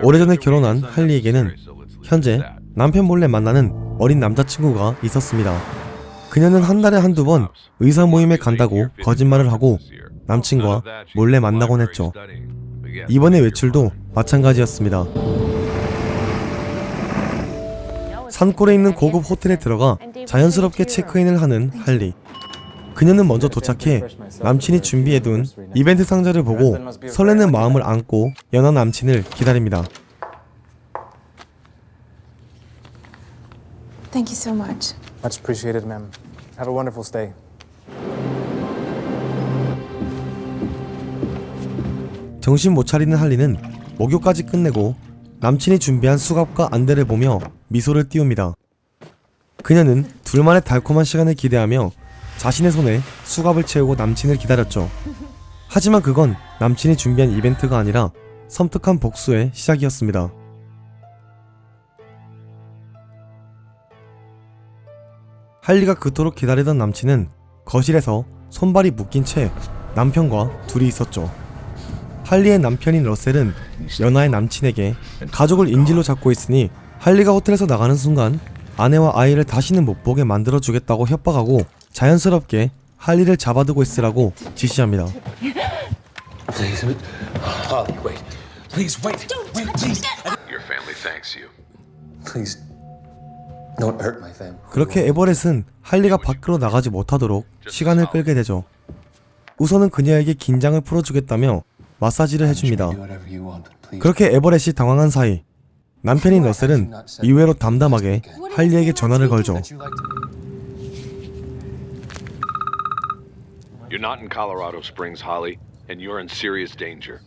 오래전에 결혼한 할리에게는 현재 남편 몰래 만나는 어린 남자친구가 있었습니다. 그녀는 한 달에 한두 번 의사 모임에 간다고 거짓말을 하고 남친과 몰래 만나곤 했죠. 이번의 외출도 마찬가지였습니다. 산골에 있는 고급 호텔에 들어가 자연스럽게 체크인을 하는 할리. 그녀는 먼저 도착해 남친이 준비해둔 이벤트 상자를 보고 설레는 마음을 안고 연하 남친을 기다립니다. Thank you so much. Much appreciated, ma'am. Have a wonderful stay. 정신 못 차리는 할리는 목욕까지 끝내고 남친이 준비한 수갑과 안대를 보며 미소를 띄웁니다. 그녀는 둘만의 달콤한 시간을 기대하며 자신의 손에 수갑을 채우고 남친을 기다렸죠. 하지만 그건 남친이 준비한 이벤트가 아니라 섬뜩한 복수의 시작이었습니다. 할리가 그토록 기다리던 남친은 거실에서 손발이 묶인 채 남편과 둘이 있었죠. 할리의 남편인 러셀은 연하의 남친에게 가족을 인질로 잡고 있으니 할리가 호텔에서 나가는 순간 아내와 아이를 다시는 못 보게 만들어주겠다고 협박하고 자연스럽게 할리를 잡아두고 있으라고 지시합니다. Please, Holly, wait. Please wait. Wait, please. Your family thanks you. Please, don't hurt my family. 그렇게 에버렛은 할리가 밖으로 나가지 못하도록 시간을 끌게 되죠. 우선은 그녀에게 긴장을 풀어주겠다며 마사지를 해줍니다. Do whatever you want, but please. 그렇게 에버렛이 당황한 사이 남편인 러셀은 이외로 담담하게 할리에게 전화를 걸죠. That you like to- You're not in Colorado Springs, Holly, and you're in serious danger.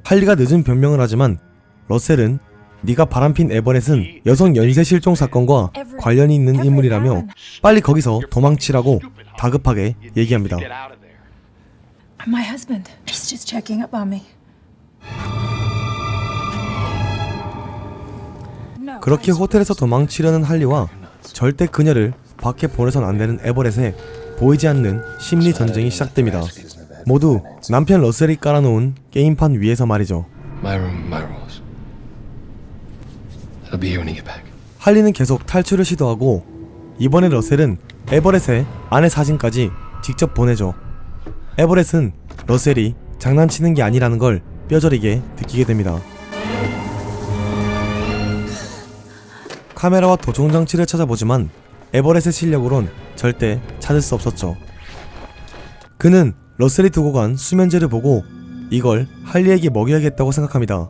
할리가 늦은 변명을 하지만 러셀은 네가 바람핀 에버렛은 여성 연쇄 실종 사건과 관련이 있는 인물이라며 빨리 거기서 도망치라고 다급하게 얘기합니다. Get out of there. My husband. He's just checking up on me. No. 그렇게 호텔에서 도망치려는 할리와 절대 그녀를 밖에 보내선 안 되는 에버렛의 보이지 않는 심리 전쟁이 시작됩니다. 모두 남편 러셀이 깔아놓은 게임판 위에서 말이죠. My room, my rules. I'll be here when you get back. 할리는 계속 탈출을 시도하고 이번에 러셀은 에버렛의 아내 사진까지 직접 보내죠. 에버렛은 러셀이 장난치는 게 아니라는 걸 뼈저리게 느끼게 됩니다. 카메라와 도청 장치를 찾아보지만 에버렛의 실력으론 절대 찾을 수 없었죠. 그는 러셀이 두고 간 수면제를 보고 이걸 할리에게 먹여야겠다고 생각합니다.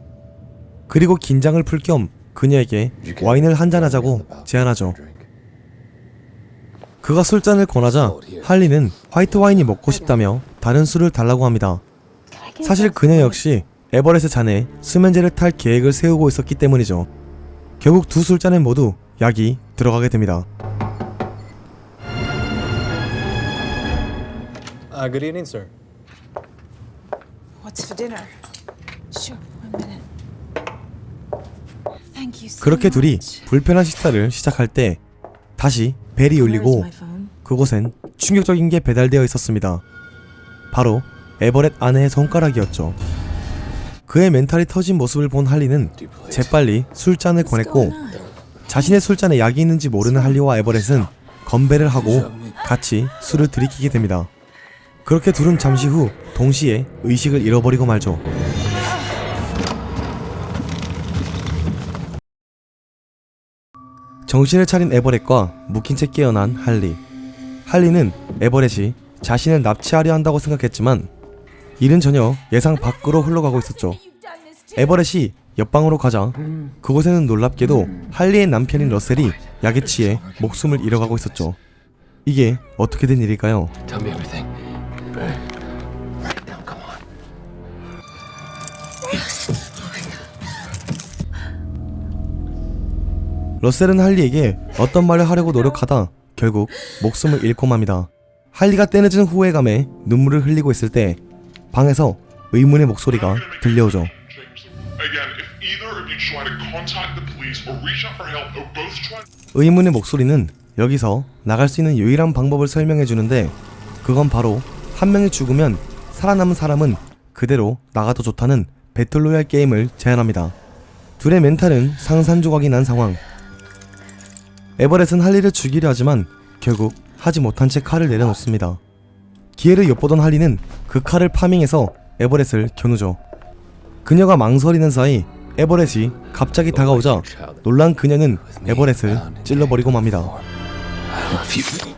그리고 긴장을 풀 겸 그녀에게 와인을 한잔하자고 제안하죠. 그가 술잔을 권하자 할리는 화이트 와인이 먹고 싶다며 다른 술을 달라고 합니다. 사실 그녀 역시 에버렛의 잔에 수면제를 탈 계획을 세우고 있었기 때문이죠. 결국 두 술잔에 모두 약이 들어가게 됩니다. Good evening, sir. What's for dinner? Sure. One minute. Thank you so 그렇게 둘이 much. 불편한 식사를 시작할 때 다시 벨이 Where's 울리고 my phone? 그곳엔 충격적인 게 배달되어 있었습니다. 바로 에버렛 아내의 손가락이었죠. 그의 멘탈이 터진 모습을 본 할리는 재빨리 술잔을 권했고 자신의 술잔에 약이 있는지 모르는 할리와 에버렛은 건배를 하고 같이 술을 들이키게 됩니다. 그렇게 둘은 잠시 후 동시에 의식을 잃어버리고 말죠. 정신을 차린 에버렛과 묶인 채 깨어난 할리. 할리는 에버렛이 자신을 납치하려 한다고 생각했지만 일은 전혀 예상 밖으로 흘러가고 있었죠. 에버렛이 옆방으로 가자 그곳에는 놀랍게도 할리의 남편인 러셀이 약에 취해 목숨을 잃어가고 있었죠. 이게 어떻게 된 일일까요? Tell me everything. Right now, come on. 러셀은 할리에게 어떤 말을 하려고 노력하다 결국 목숨을 잃고 맙니다. 할리가 때늦은 후회감에 눈물을 흘리고 있을 때 방에서 의문의 목소리가 들려오죠. Again, if either of you try to contact the police or reach out for help or both try 의문의 목소리는 여기서 나갈 수 있는 유일한 방법을 설명해 주는데 그건 바로 한 명이 죽으면 살아남은 사람은 그대로 나가도 좋다는 배틀로얄 게임을 제안합니다. 둘의 멘탈은 상산조각이 난 상황. 에버렛은 할리를 죽이려 하지만 결국 하지 못한 채 칼을 내려놓습니다. 기회를 엿보던 할리는 그 칼을 파밍해서 에버렛을 겨누죠. 그녀가 망설이는 사이 에버렛이 갑자기 다가오자 놀란 그녀는 에버렛을 찔러버리고 맙니다. I love you.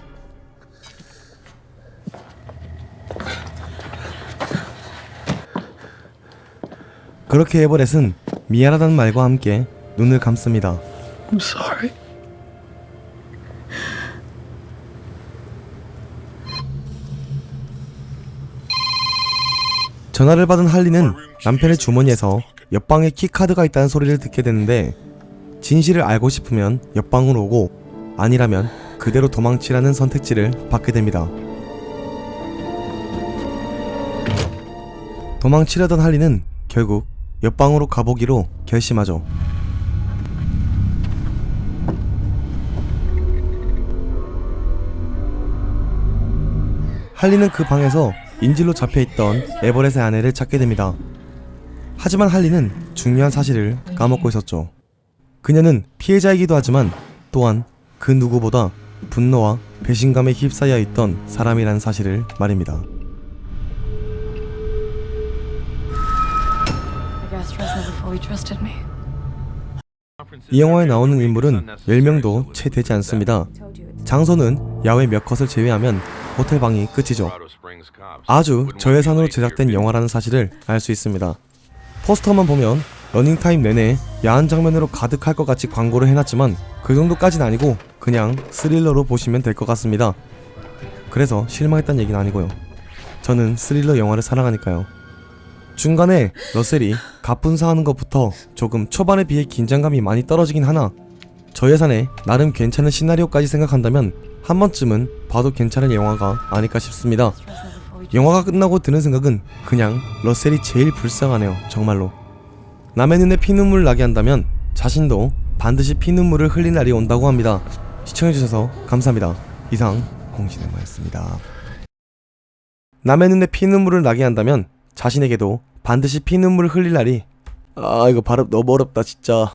그렇게 에버렛은 미안하다는 말과 함께 눈을 감습니다. I'm sorry. 전화를 받은 할리는 남편의 주머니에서 옆방에 키카드가 있다는 소리를 듣게 되는데 진실을 알고 싶으면 옆방으로 오고 아니라면 그대로 도망치라는 선택지를 받게 됩니다. 도망치려던 할리는 결국 옆방으로 가보기로 결심하죠. 할리는 그 방에서 인질로 잡혀있던 에버렛의 아내를 찾게 됩니다. 하지만 할리는 중요한 사실을 까먹고 있었죠. 그녀는 피해자이기도 하지만 또한 그 누구보다 분노와 배신감에 휩싸여 있던 사람이라는 사실을 말입니다. I guess Rose never fully trusted me. 이 영화에 나오는 인물은 10명도 채 되지 않습니다. 장소는 야외 몇 컷을 제외하면 호텔방이 끝이죠. 아주 저예산으로 제작된 영화라는 사실을 알 수 있습니다. 포스터만 보면 러닝타임 내내 야한 장면으로 가득할 것 같이 광고를 해놨지만 그 정도까진 아니고 그냥 스릴러로 보시면 될 것 같습니다. 그래서 실망했다는 얘기는 아니고요. 저는 스릴러 영화를 사랑하니까요. 중간에 러셀이 갑분사하는 것부터 조금 초반에 비해 긴장감이 많이 떨어지긴 하나 저예산에 나름 괜찮은 시나리오까지 생각한다면 한 번쯤은 봐도 괜찮은 영화가 아닐까 싶습니다. 영화가 끝나고 드는 생각은 그냥 러셀이 제일 불쌍하네요. 정말로. 남의 눈에 피눈물 나게 한다면 자신도 반드시 피눈물을 흘린 날이 온다고 합니다. 시청해주셔서 감사합니다. 이상 홍신의 마였습니다. 남의 눈에 피눈물을 나게 한다면 자신에게도 반드시 피눈물을 흘릴 날이 이거 발음 너무 어렵다 진짜.